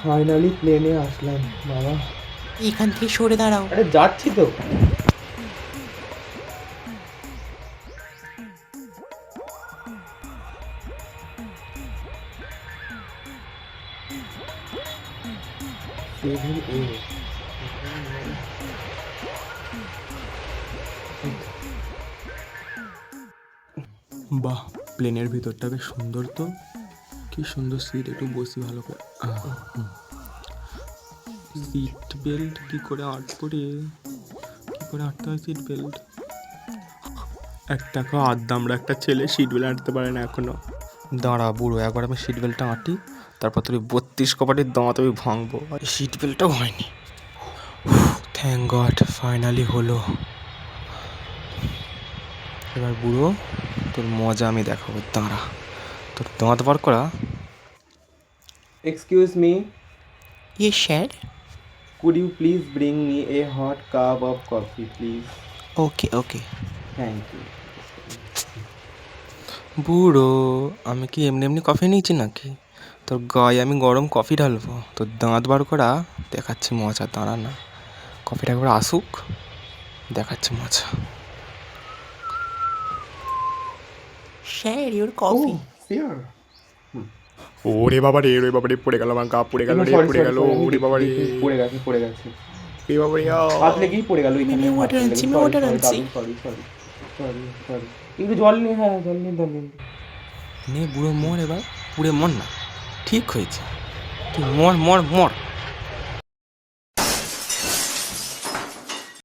Finally প্লেনে আসলাম বাবা। এখান থেকে সরে দাঁড়াও। আরে যাচ্ছি তো। বাহ, প্লেনের ভিতরটা বেশ সুন্দর তো। কি সুন্দর সিট, একটু বসি ভালো করে। সিট বেল্ট কি করে আটবো রে? কি করে আটতে হয় সিট বেল্ট? একটা আদ্দামরা একটা ছেলে সিট বেল্ট আটতে পারে না এখনো। দাঁড়া বুড়ো, একবার আমি সিট বেল্টটা আঁটি, তারপর তুই 32 কপাটির দাঁত আমি ভাঙবো। সিট বেল্টটাও হয়নি। থ্যাংক গড, ফাইনালি হলো। এবার বুড়ো, তোর মজা আমি দেখাবো, দাঁড়া। তোর দাঁত বার করা। এক্সকিউজ মি, ইয়ে sir. Could you please bring me a hot cup of coffee please? Okay okay. Thank you. বুড়ো, আমি কি এমনি এমনি কফি নিয়েছি নাকি? তোর গায়ে আমি গরম কফি ঢালবো। তোর দাঁত বার করা, দেখাচ্ছি মজা, দাঁড়া না। কফিটা একবার আসুক, দেখাচ্ছি মজা। Sir your coffee. শিওর। ওরে বাবা রে, ওরে বাবা রে, পড়ে গেল আমার কাপ, পড়ে গেল রে, পড়ে গেল। ওরে বাবা রে, পড়ে গেছে পড়ে গেছে। এ বাবা রে। হাত লেগেই পড়ে গেল এখানে। মিমি ওয়াটার আনছি, আমি ওয়াটার আনছি। Sorry sorry sorry sorry. একটু জল নিয়ে, হ্যাঁ জল নিয়ে জল নিয়ে। নে বুড়ো মর এবার, পুড়ে মর না। ঠিক হয়েছে, তুই মর মর মর।